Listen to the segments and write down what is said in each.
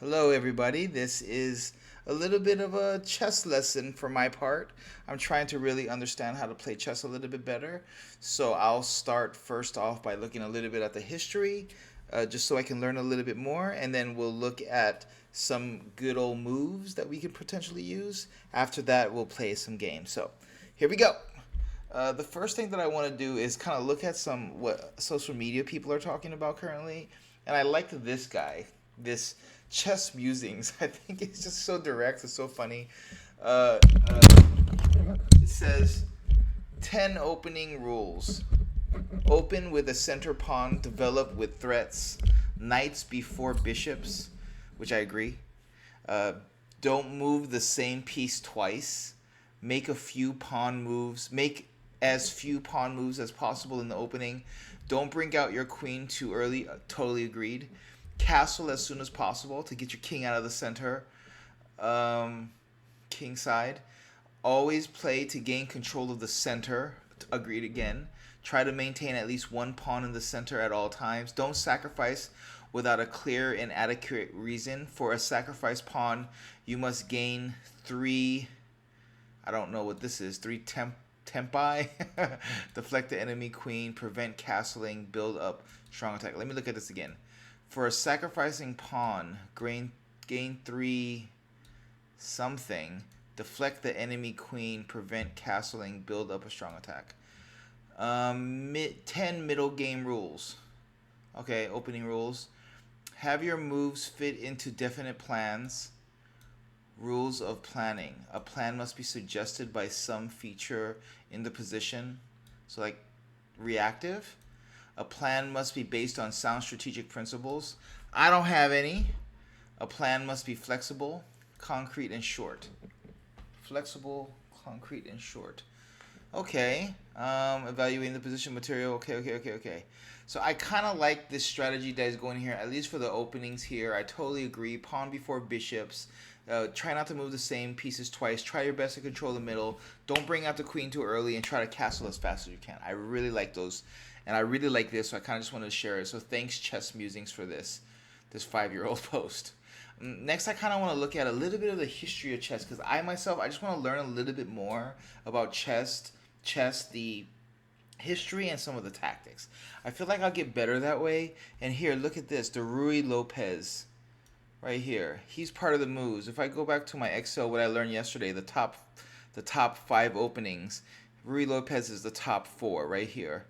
Hello, everybody. This is a little bit of a chess lesson for my part. I'm trying to really understand how to play chess a little bit better. So I'll start first off by looking a little bit at the history, just so I can learn a little bit more, and then we'll look at some good old moves that we could potentially use. After that, we'll play some games. So here we go. The first thing that I want to do is kind of look at some what social media people are talking about currently, and I like this guy, this chess musings. I think it's just so direct, it's so funny. Uh, uh, it says 10 opening rules. Open with a center pawn, develop with threats, knights before bishops, which I agree. Uh, don't move the same piece twice. Make a few pawn moves. Make as few pawn moves as possible in the opening. Don't bring out your queen too early. Totally agreed. Castle as soon as possible to get your king out of the center. Um, King side. Always play to gain control of the center. Agreed again. Try to maintain at least one pawn in the center at all times. Don't sacrifice without a clear and adequate reason. For a sacrifice pawn, you must gain three. I don't know what this is. Three tempi. Deflect the enemy queen. Prevent castling. Build up strong attack. Let me look at this again. For a sacrificing pawn, gain three something. Deflect the enemy queen. Prevent castling. Build up a strong attack. 10 middle game rules. Okay, opening rules. Have your moves fit into definite plans. Rules of planning. A plan must be suggested by some feature in the position. So, like reactive. A plan must be based on sound strategic principles. I don't have any. A plan must be flexible, concrete, and short. Flexible, concrete, and short. Okay. Evaluating the position material. Okay. So I kind of like this strategy that is going here, at least for the openings here. I totally agree. Pawn before bishops. Try not to move the same pieces twice. Try your best to control the middle. Don't bring out the queen too early, and try to castle as fast as you can. I really like those, and I really like this, so I kind of just wanted to share it. So thanks, Chess Musings, for this 5-year-old post. Next, I kind of want to look at a little bit of the history of chess because I myself, I just want to learn a little bit more about chess, the history, and some of the tactics. I feel like I'll get better that way. And here, look at this, the Rui Lopez, right here. He's part of the moves. If I go back to my Excel, what I learned yesterday, the top 5 openings, Rui Lopez is the top 4 right here.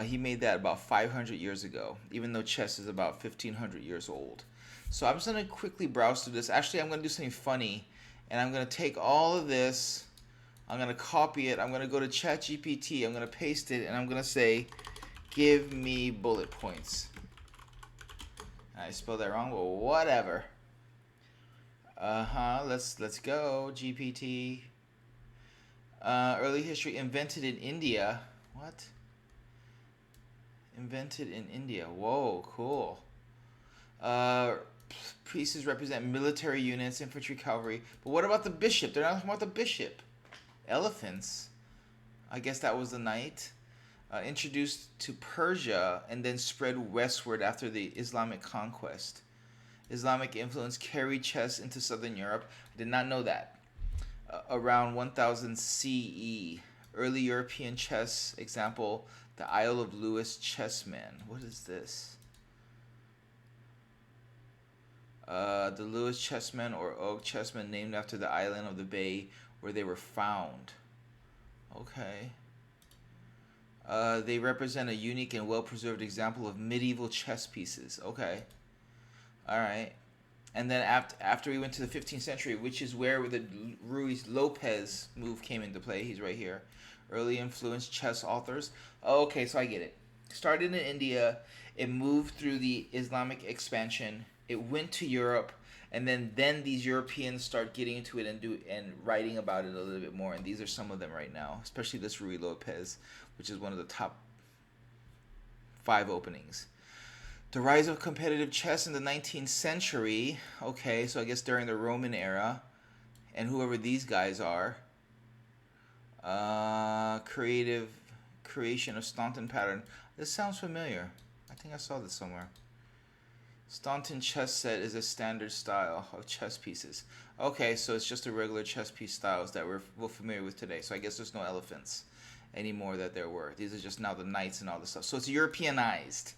He made that about 500 years ago, even though chess is about 1,500 years old. So I'm just going to quickly browse through this. Actually, I'm going to do something funny, and I'm going to take all of this, I'm going to copy it, I'm going to go to ChatGPT, I'm going to paste it, and I'm going to say, give me bullet points. I spelled that wrong, but whatever. Let's go, GPT. Early history, invented in India. What? Invented in India. Whoa, cool. Uh, Pieces represent military units, infantry, cavalry. But what about the bishop? They're not talking about the bishop. Elephants. I guess that was the knight. Introduced to Persia and then spread westward after the Islamic conquest. Islamic influence carried chess into southern Europe. I did not know that. Around 1000 CE. Early European chess example, the Isle of Lewis chessman. What is this? The Lewis chessmen or oak chessmen named after the island of the bay where they were found. Okay. They represent a unique and well-preserved example of medieval chess pieces. Okay. All right. And then after we went to the 15th century, which is where the Ruiz Lopez move came into play. He's right here. Early influenced chess authors. Okay, so I get it. Started in India. It moved through the Islamic expansion. It went to Europe, and then these Europeans start getting into it and writing about it a little bit more. And these are some of them right now, especially this Rui Lopez, which is one of the top 5 openings. The rise of competitive chess in the 19th century. Okay, so I guess during the Roman era, and whoever these guys are. Creation of Staunton pattern. This sounds familiar. I think I saw this somewhere. Staunton chess set is a standard style of chess pieces. Okay, so it's just the regular chess piece styles that we're familiar with today. So I guess there's no elephants anymore that there were. These are just now the knights and all this stuff. So it's Europeanized.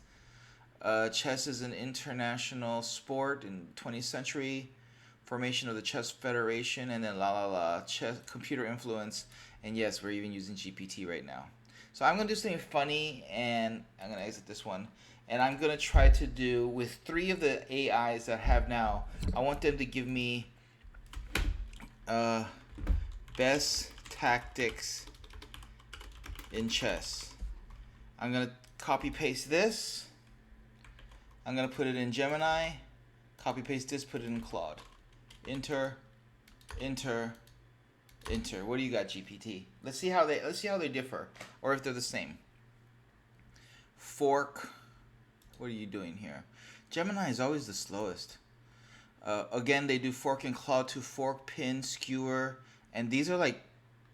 Chess is an international sport in 20th century. Formation of the Chess Federation, and then la la la. Chess, computer influence, and yes, we're even using GPT right now. So I'm gonna do something funny, and I'm gonna exit this one, and I'm gonna try to do with 3 of the AIs that I have now. I want them to give me best tactics in chess. I'm gonna copy paste this. I'm gonna put it in Gemini. Copy paste this. Put it in Claude. Enter, enter, enter. What do you got, GPT? Let's see how they differ, or if they're the same. Fork. What are you doing here? Gemini is always the slowest. Again, they do fork and claw to fork, pin, skewer, and these are like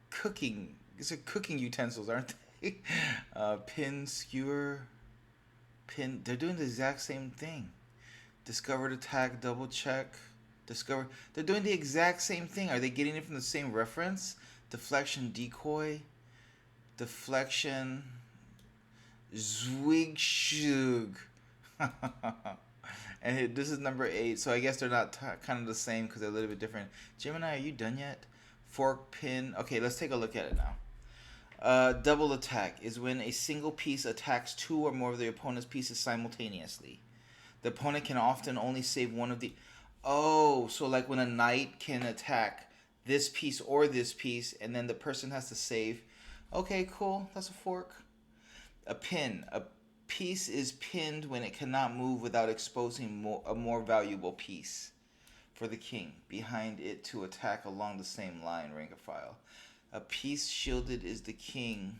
cooking. These are cooking utensils, aren't they? Pin, skewer, pin. They're doing the exact same thing. Discovered attack, double check. Discover. They're doing the exact same thing. Are they getting it from the same reference? Deflection, decoy, deflection, zwig shug. And this is number 8, so I guess they're not kind of the same because they're a little bit different. Gemini, are you done yet? Fork, pin. Okay, let's take a look at it now. Double attack is when a single piece attacks 2 or more of the opponent's pieces simultaneously. The opponent can often only save one of the... Oh, so like when a knight can attack this piece or this piece, and then the person has to save. Okay, cool. That's a fork. A pin. A piece is pinned when it cannot move without exposing a more valuable piece for the king behind it to attack along the same line, rank or file. A piece shielded is the king.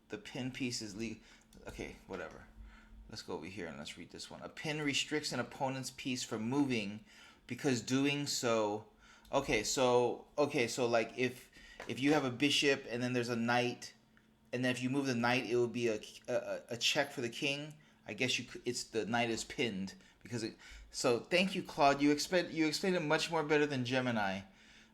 The pin piece is legal. Okay, whatever. Let's go over here and let's read this one. A pin restricts an opponent's piece from moving because doing so... Okay, so like if you have a bishop and then there's a knight, and then if you move the knight, it will be a check for the king. I guess it's the knight is pinned because it. So thank you, Claude. You explained it much more better than Gemini.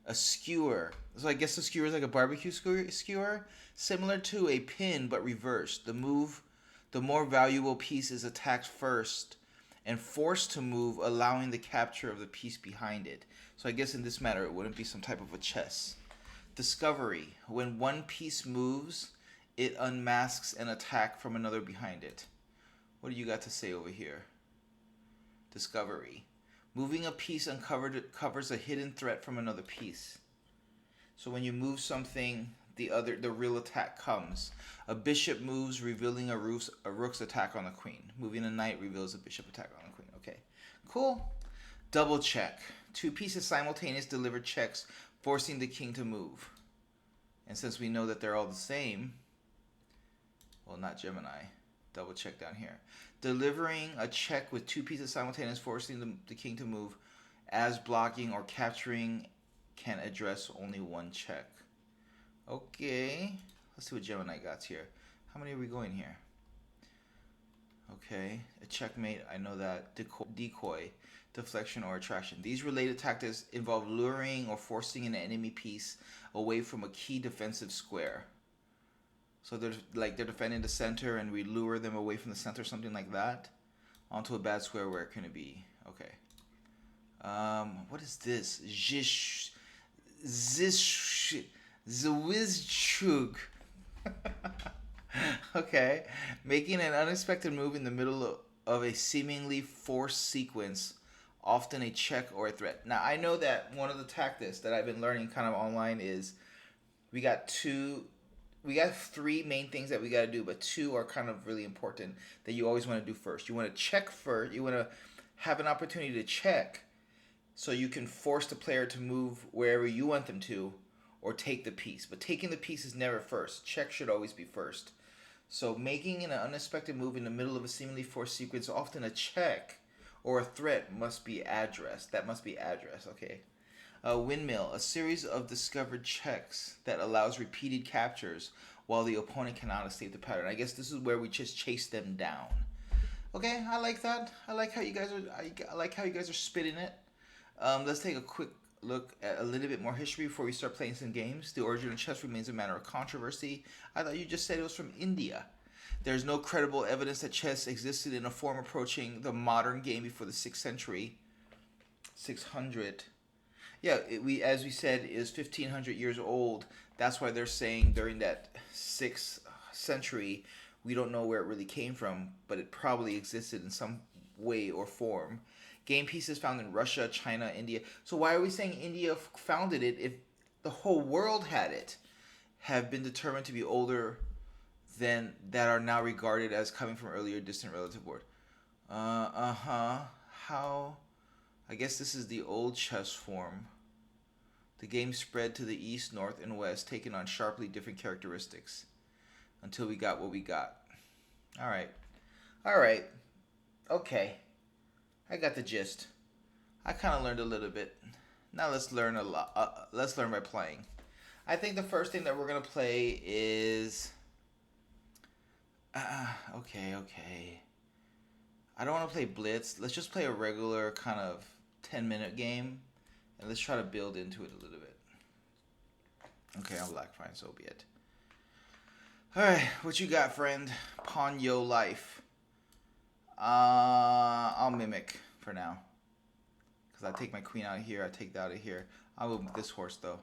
A skewer. So I guess the skewer is like a barbecue skewer, similar to a pin but reversed. The more valuable piece is attacked first and forced to move, allowing the capture of the piece behind it. So I guess in this matter, it wouldn't be some type of a chess. Discovery. When one piece moves, it unmasks an attack from another behind it. What do you got to say over here? Discovery. Moving a piece covers a hidden threat from another piece. So when you move something, the real attack comes. A bishop moves, revealing a rook's attack on the queen. Moving a knight reveals a bishop attack on the queen. Okay, cool. Double check. 2 pieces simultaneous deliver checks, forcing the king to move. And since we know that they're all the same, well, not Gemini. Double check down here. Delivering a check with 2 pieces simultaneous, forcing the king to move, as blocking or capturing can address only one check. Okay, let's see what Gemini got here. How many are we going here? Okay, a checkmate, I know that. Decoy, deflection, or attraction. These related tactics involve luring or forcing an enemy piece away from a key defensive square. So they're defending the center and we lure them away from the center, something like that, onto a bad square where it couldn't be. Okay. What is this? Zwizchug. Okay. Making an unexpected move in the middle of a seemingly forced sequence, often a check or a threat. Now, I know that one of the tactics that I've been learning kind of online is we got 3 main things that we got to do, but 2 are kind of really important that you always want to do first. You want to check first. You want to have an opportunity to check so you can force the player to move wherever you want them to or take the piece. But taking the piece is never first. Check should always be first. So making an unexpected move in the middle of a seemingly forced sequence, often a check or a threat, must be addressed. That must be addressed, okay. A windmill, a series of discovered checks that allows repeated captures while the opponent cannot escape the pattern. I guess this is where we just chase them down. Okay, I like that. I like how you guys are. I like how you guys are spitting it. Let's take a quick look at a little bit more history before we start playing some games. The origin of chess remains a matter of controversy. I thought you just said it was from India. There's no credible evidence that chess existed in a form approaching the modern game before the 6th century. 600. Yeah, as we said, is 1500 years old. That's why they're saying during that 6th century, we don't know where it really came from, but it probably existed in some way or form. Game pieces found in Russia, China, India. So why are we saying India founded it if the whole world had it? Have been determined to be older than that are now regarded as coming from earlier distant relative world. Uh-huh. How? I guess this is the old chess form. The game spread to the east, north, and west, taking on sharply different characteristics until we got what we got. All right. All right. Okay. I got the gist. I kind of learned a little bit. Now let's learn a lot. Let's learn by playing. I think the first thing that we're gonna play is. Okay. I don't want to play Blitz. Let's just play a regular kind of 10-minute game, and let's try to build into it a little bit. Okay, I'm black. Fine, so be it. All right, what you got, friend? Pawn yo life. I'll mimic for now. Because I take my queen out of here, I take that out of here. I'll move this horse, though.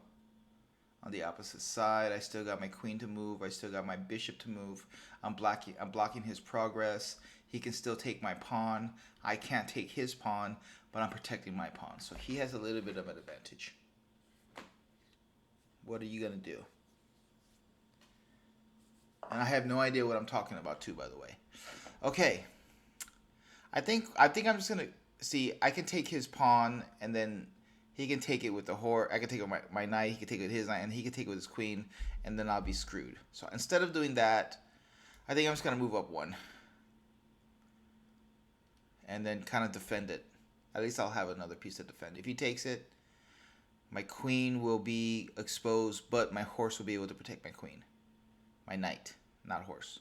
On the opposite side, I still got my queen to move. I still got my bishop to move. I'm blocking his progress. He can still take my pawn. I can't take his pawn, but I'm protecting my pawn. So he has a little bit of an advantage. What are you going to do? And I have no idea what I'm talking about, too, by the way. Okay. I think I'm just going to see. I can take his pawn, and then he can take it with the horse. I can take it with my knight. He can take it with his knight, and he can take it with his queen, and then I'll be screwed. So instead of doing that, I think I'm just going to move up one. And then kind of defend it. At least I'll have another piece to defend. If he takes it, my queen will be exposed, but my horse will be able to protect my queen. My knight, not horse.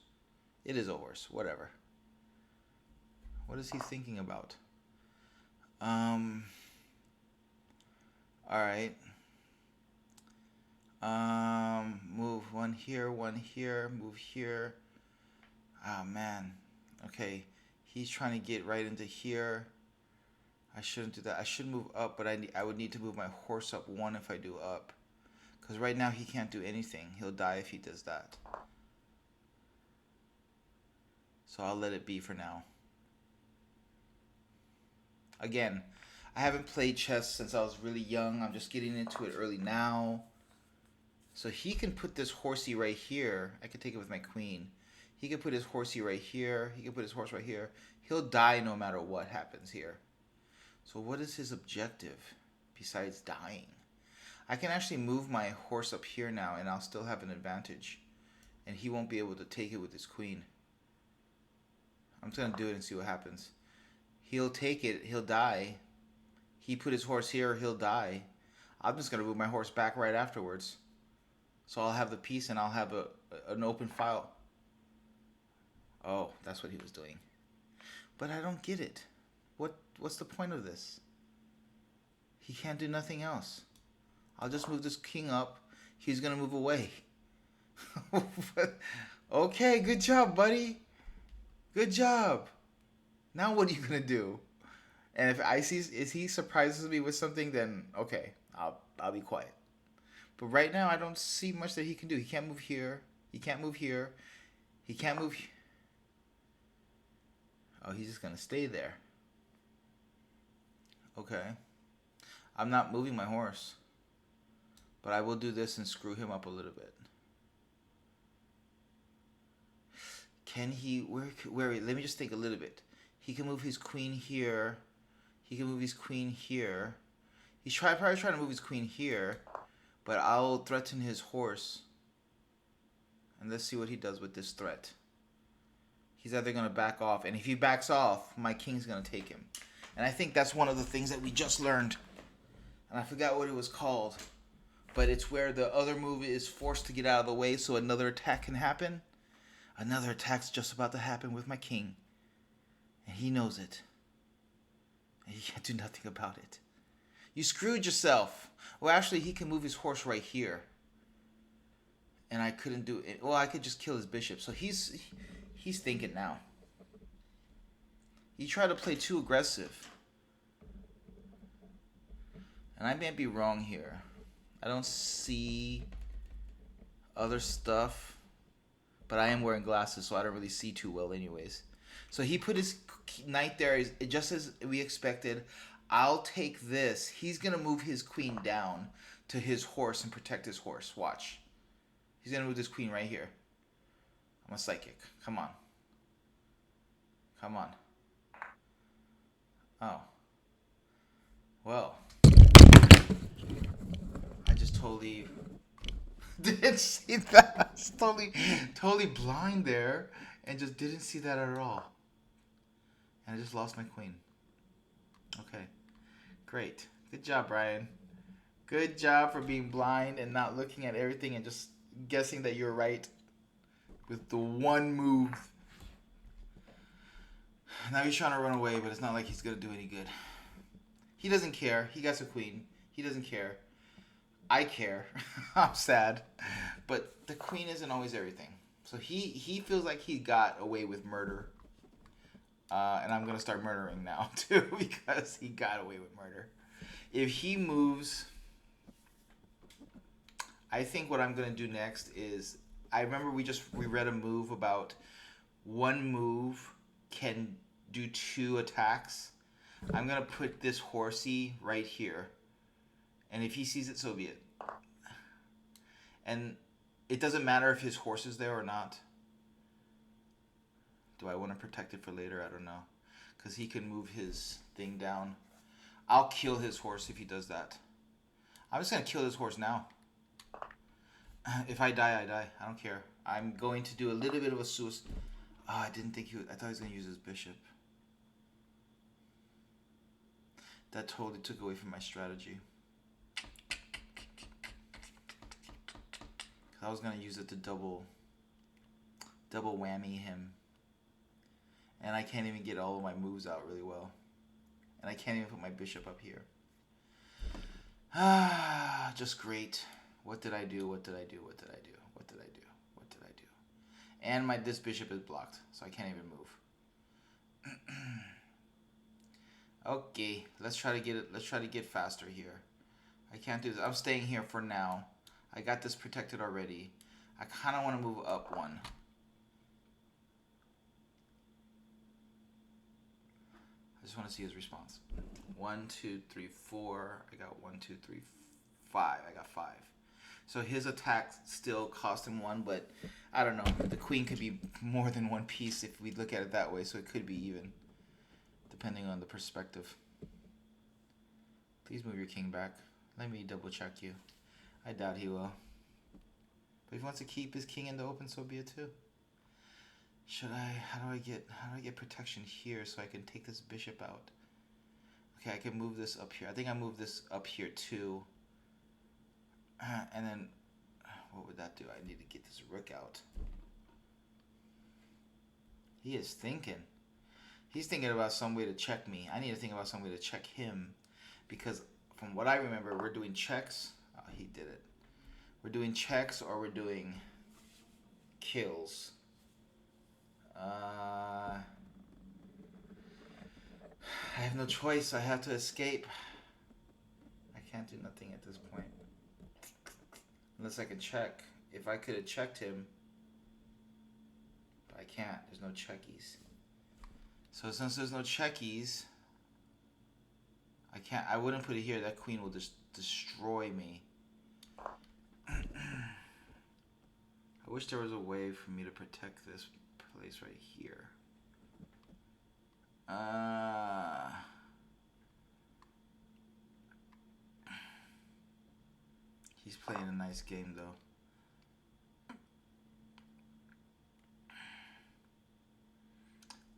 It is a horse, whatever. What is he thinking about? Alright. Move one here, move here. Ah, man. Okay. He's trying to get right into here. I shouldn't do that. I should move up, but I would need to move my horse up one if I do up. Because right now he can't do anything. He'll die if he does that. So I'll let it be for now. Again, I haven't played chess since I was really young. I'm just getting into it early now. So he can put this horsey right here. I could take it with my queen. He can put his horsey right here. He can put his horse right here. He'll die no matter what happens here. So what is his objective besides dying? I can actually move my horse up here now, and I'll still have an advantage. And he won't be able to take it with his queen. I'm just going to do it and see what happens. He'll take it. He'll die. He put his horse here. He'll die. I'm just going to move my horse back right afterwards. So I'll have the piece, and I'll have an open file. Oh, that's what he was doing. But I don't get it. What's the point of this? He can't do nothing else. I'll just move this king up. He's going to move away. Okay, good job, buddy. Good job. Now what are you going to do? And if he surprises me with something, then okay, I'll be quiet. But right now I don't see much that he can do. He can't move here. He can't move here. He can't move. Oh, he's just going to stay there. Okay. I'm not moving my horse. But I will do this and screw him up a little bit. Can he... Where? Let me just think a little bit. He can move his queen here. He can move his queen here. He's probably trying to move his queen here. But I'll threaten his horse. And let's see what he does with this threat. He's either going to back off. And if he backs off, my king's going to take him. And I think that's one of the things that we just learned. And I forgot what it was called. But it's where the other move is forced to get out of the way so another attack can happen. Another attack's just about to happen with my king. And he knows it. And he can't do nothing about it. You screwed yourself. Well, actually, he can move his horse right here. And I couldn't do it. Well, I could just kill his bishop. So he's thinking now. He tried to play too aggressive. And I may be wrong here. I don't see other stuff. But I am wearing glasses, so I don't really see too well anyways. So he put his knight there, just as we expected. I'll take this. He's going to move his queen down to his horse and protect his horse. Watch. He's going to move this queen right here. I'm a psychic. Come on. Come on. Oh. Well. I just totally didn't see that. I was totally blind there and just didn't see that at all. And I just lost my queen. Okay. Great. Good job, Brian. Good job for being blind and not looking at everything and just guessing that you're right with the one move. Now he's trying to run away, but it's not like he's going to do any good. He doesn't care. He got a queen. He doesn't care. I care. I'm sad. But the queen isn't always everything. So he feels like he got away with murder. And I'm going to start murdering now, too, because he got away with murder. If he moves, I think what I'm going to do next is, I remember we read a move about one move can do 2 attacks. I'm going to put this horsey right here. And if he sees it, so be it. And it doesn't matter if his horse is there or not. Do I want to protect it for later? I don't know. Because he can move his thing down. I'll kill his horse if he does that. I'm just going to kill his horse now. If I die, I die. I don't care. I'm going to do a little bit of a suicide. Oh, I didn't think I thought he was going to use his bishop. That totally took away from my strategy. I was going to use it to double whammy him. And I can't even get all of my moves out really well. And I can't even put my bishop up here. Ah, just great. What did I do? What did I do? What did I do? What did I do? What did I do? And this bishop is blocked, so I can't even move. Okay, let's try to get it. Let's try to get faster here. I can't do this. I'm staying here for now. I got this protected already. I kind of want to move up one. I just want to see his response. 1, 2, 3, 4. I got 1, 2, 3, 5. I got 5. So his attack still cost him 1, but I don't know. The queen could be more than one piece if we look at it that way, so it could be even, depending on the perspective. Please move your king back. Let me double check you. I doubt he will. But if he wants to keep his king in the open, so be it too. Should I? How do I get protection here so I can take this bishop out? Okay, I can move this up here. I think I move this up here too. And then, what would that do? I need to get this rook out. He is thinking. He's thinking about some way to check me. I need to think about some way to check him, because from what I remember, we're doing checks. Oh, he did it. We're doing checks or we're doing kills. I have no choice. I have to escape. I can't do nothing at this point. Unless I can check. If I could have checked him. But I can't. There's no checkies. So since there's no checkies, I can't. I wouldn't put it here. That queen will just destroy me. I wish there was a way for me to protect this place right here. He's playing a nice game though.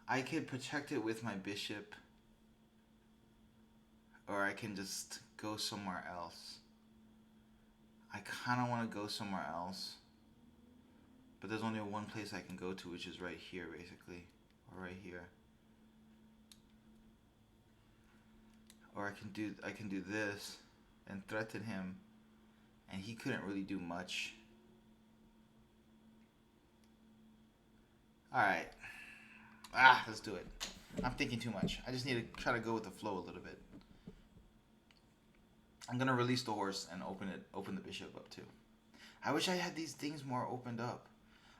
I could protect it with my bishop, or I can just go somewhere else. I kind of want to go somewhere else, but there's only one place I can go to, which is right here basically, or right here. Or I can do this and threaten him, and he couldn't really do much. All right. Let's do it. I'm thinking too much. I just need to try to go with the flow a little bit. I'm gonna release the horse and open the bishop up too. I wish I had these things more opened up.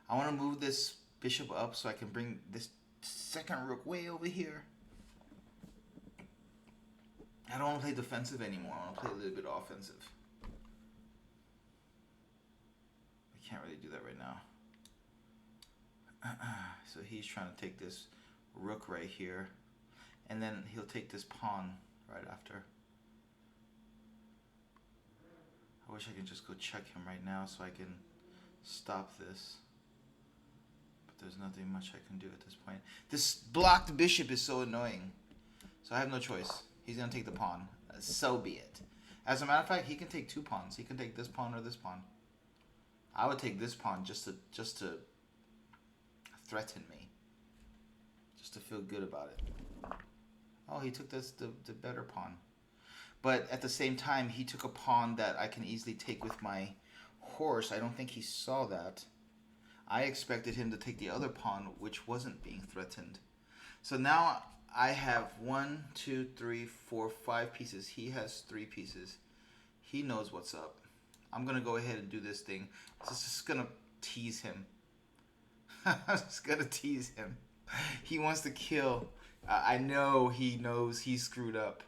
I want to move this bishop up so I can bring this second rook way over here. I don't want to play defensive anymore. I want to play a little bit offensive. I can't really do that right now. So he's trying to take this rook right here, and then he'll take this pawn right after. I wish I could just go check him right now so I can stop this. But there's nothing much I can do at this point. This blocked bishop is so annoying. So I have no choice. He's going to take the pawn. So be it. As a matter of fact, he can take two pawns. He can take this pawn or this pawn. I would take this pawn just to threaten me. Just to feel good about it. Oh, he took the better pawn. But at the same time, he took a pawn that I can easily take with my horse. I don't think he saw that. I expected him to take the other pawn, which wasn't being threatened. So now I have 1, 2, 3, 4, 5 pieces. He has 3 pieces. He knows what's up. I'm going to go ahead and do this thing. So it's just going to tease him. I'm just going to tease him. He wants to kill. I know he knows he's screwed up.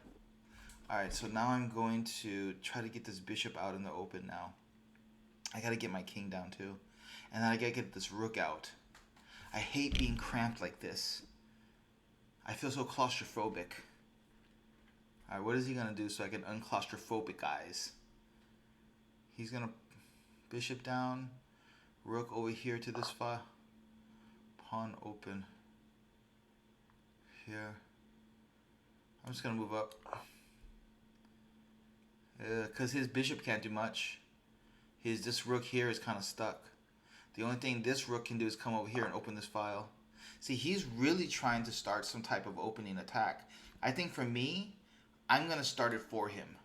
Alright, so now I'm going to try to get this bishop out in the open now. I gotta get my king down too. And then I gotta get this rook out. I hate being cramped like this. I feel so claustrophobic. Alright, what is he gonna do so I can unclaustrophobic guys? He's gonna bishop down, rook over here to this file. Pawn open. Here. I'm just gonna move up. Because his bishop can't do much. This rook here is kind of stuck. The only thing this rook can do is come over here and open this file. See, he's really trying to start some type of opening attack. I think for me, I'm going to start it for him.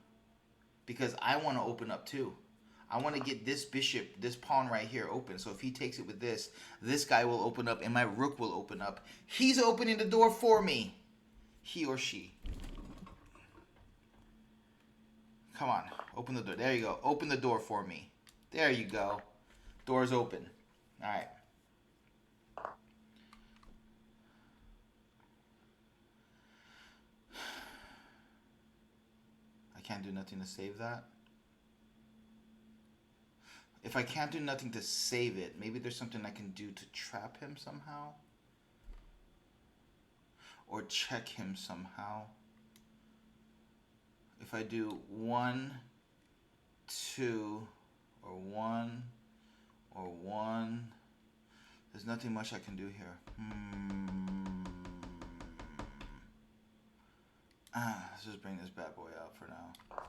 Because I want to open up too. I want to get this bishop, this pawn right here open. So if he takes it with this guy will open up and my rook will open up. He's opening the door for me. He or she. Come on, open the door. There you go. Open the door for me. There you go. Door's open. All right. I can't do nothing to save that. If I can't do nothing to save it, maybe there's something I can do to trap him somehow. Or check him somehow. If I do 1, 2, or 1, or 1, there's nothing much I can do here. Let's just bring this bad boy out for now.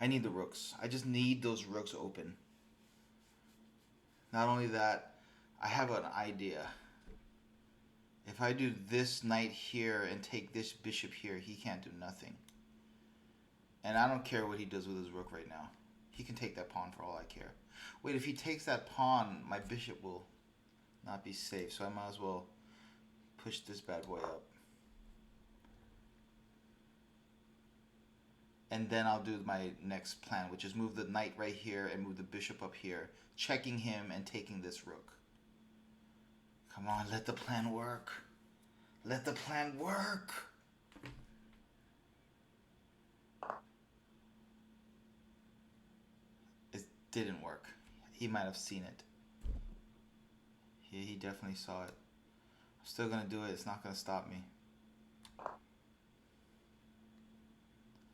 I need the rooks. I just need those rooks open. Not only that, I have an idea. If I do this knight here and take this bishop here, he can't do nothing. And I don't care what he does with his rook right now. He can take that pawn for all I care. Wait, if he takes that pawn, my bishop will not be safe. So I might as well push this bad boy up. And then I'll do my next plan, which is move the knight right here and move the bishop up here, checking him and taking this rook. Come on, let the plan work. Let the plan work. It didn't work. He might have seen it. He definitely saw it. I'm still going to do it. It's not going to stop me.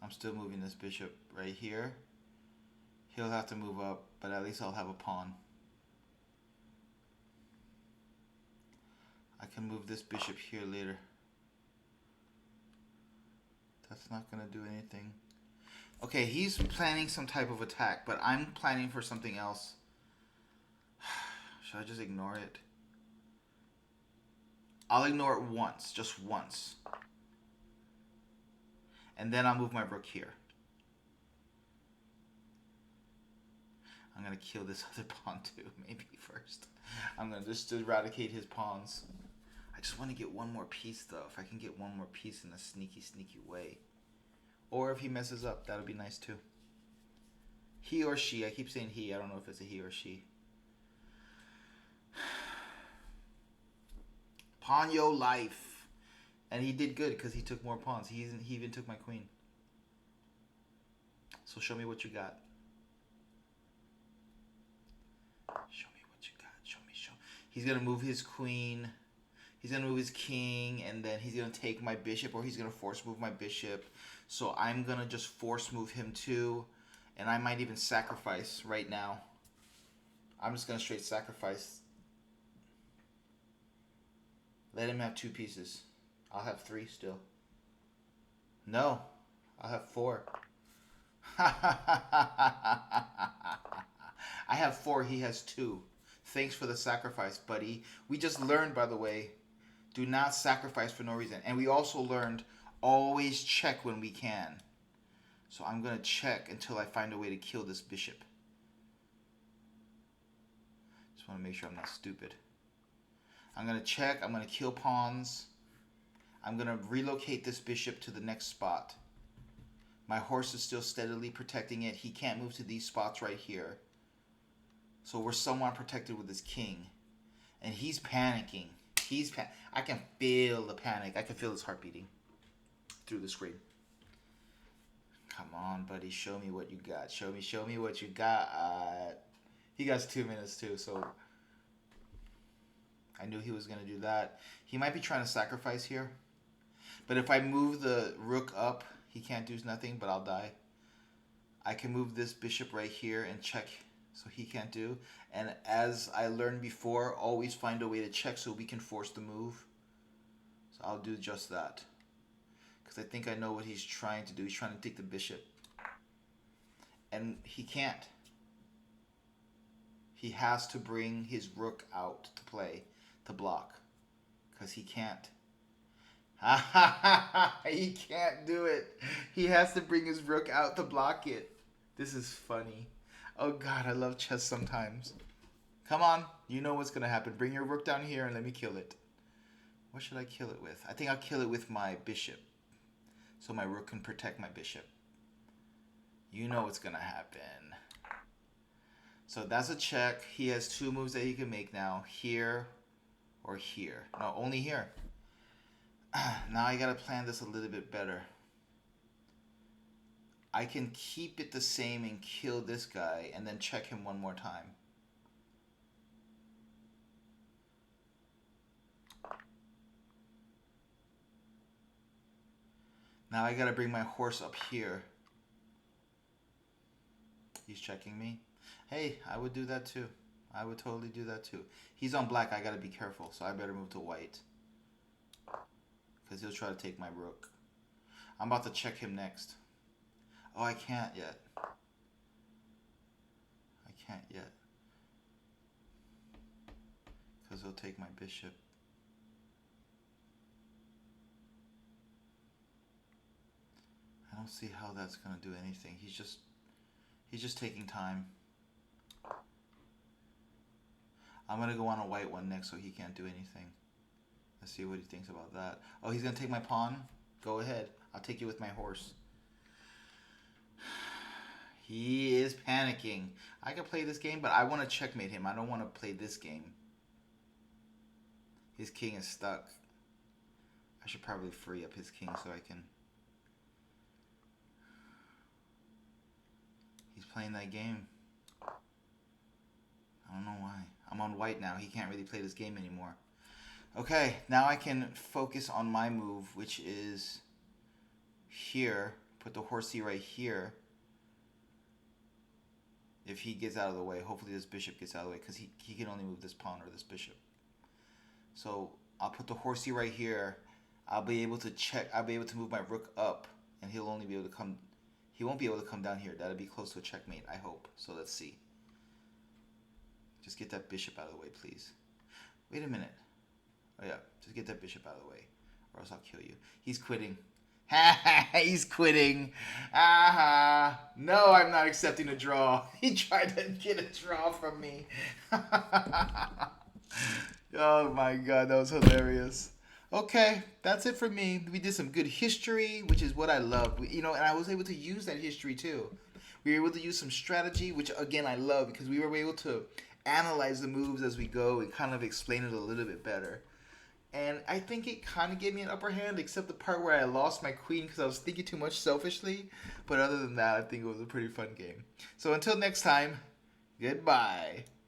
I'm still moving this bishop right here. He'll have to move up, but at least I'll have a pawn. I can move this bishop here later. That's not going to do anything. Okay, he's planning some type of attack, but I'm planning for something else. Should I just ignore it? I'll ignore it once, just once. And then I'll move my rook here. I'm going to kill this other pawn too, maybe first. I'm going to just eradicate his pawns. I just want to get one more piece though. If I can get one more piece in a sneaky, sneaky way. Or if he messes up, that'll be nice too. He or she. I keep saying he. I don't know if it's a he or she. Pawn yo life. And he did good because he took more pawns. He even took my queen. So show me what you got. Show me what you got. Show me. He's going to move his queen. He's going to move his king. And then he's going to take my bishop. Or he's going to force move my bishop. So I'm going to just force move him too. And I might even sacrifice right now. I'm just going to straight sacrifice. Let him have 2 pieces. I'll have 3 still. No. I'll have 4. I have 4. He has 2. Thanks for the sacrifice, buddy. We just learned, by the way, do not sacrifice for no reason. And we also learned always check when we can. So I'm going to check until I find a way to kill this bishop. Just want to make sure I'm not stupid. I'm going to check. I'm going to kill pawns. I'm going to relocate this bishop to the next spot. My horse is still steadily protecting it. He can't move to these spots right here. So we're somewhat protected with his king. And he's panicking. I can feel the panic. I can feel his heart beating through the screen. Come on, buddy. Show me what you got. Show me what you got. He got 2 minutes too, so I knew he was going to do that. He might be trying to sacrifice here. But if I move the rook up, he can't do nothing, but I'll die. I can move this bishop right here and check, so he can't do. And as I learned before, always find a way to check so we can force the move. So I'll do just that. Because I think I know what he's trying to do. He's trying to take the bishop. And he can't. He has to bring his rook out to play, to block. Because he can't. He can't do it. He has to bring his rook out to block it. This is funny. Oh God, I love chess sometimes. Come on, you know what's gonna happen. Bring your rook down here and let me kill it. What should I kill it with? I think I'll kill it with my bishop. So my rook can protect my bishop. You know what's gonna happen. So that's a check. He has 2 moves that he can make now. Here or here. No, only here. Now I gotta plan this a little bit better. I can keep it the same and kill this guy and then check him one more time. Now I gotta bring my horse up here. He's checking me. Hey, I would do that too. I would totally do that too. He's on black. I gotta be careful, so I better move to white. Because he'll try to take my rook. I'm about to check him next. Oh, I can't yet. I can't yet. Because he'll take my bishop. I don't see how that's going to do anything. He's just taking time. I'm going to go on a white one next so he can't do anything. Let's see what he thinks about that. Oh, he's going to take my pawn? Go ahead. I'll take you with my horse. He is panicking. I can play this game, but I want to checkmate him. I don't want to play this game. His king is stuck. I should probably free up his king so I can... He's playing that game. I don't know why. I'm on white now. He can't really play this game anymore. Okay, now I can focus on my move, which is here. Put the horsey right here. If he gets out of the way. Hopefully this bishop gets out of the way, because he can only move this pawn or this bishop. So I'll put the horsey right here. I'll be able to check. I'll be able to move my rook up, and he'll only be able to come... He won't be able to come down here. That'll be close to a checkmate, I hope. So let's see. Just get that bishop out of the way, please. Wait a minute. Oh yeah, just get that bishop out of the way, or else I'll kill you. He's quitting. He's quitting. Ah, no, I'm not accepting a draw. He tried to get a draw from me. Oh my god, that was hilarious. Okay, that's it for me. We did some good history, which is what I love. And I was able to use that history too. We were able to use some strategy, which again I love because we were able to analyze the moves as we go and kind of explain it a little bit better. And I think it kind of gave me an upper hand, except the part where I lost my queen because I was thinking too much selfishly. But other than that, I think it was a pretty fun game. So until next time, goodbye.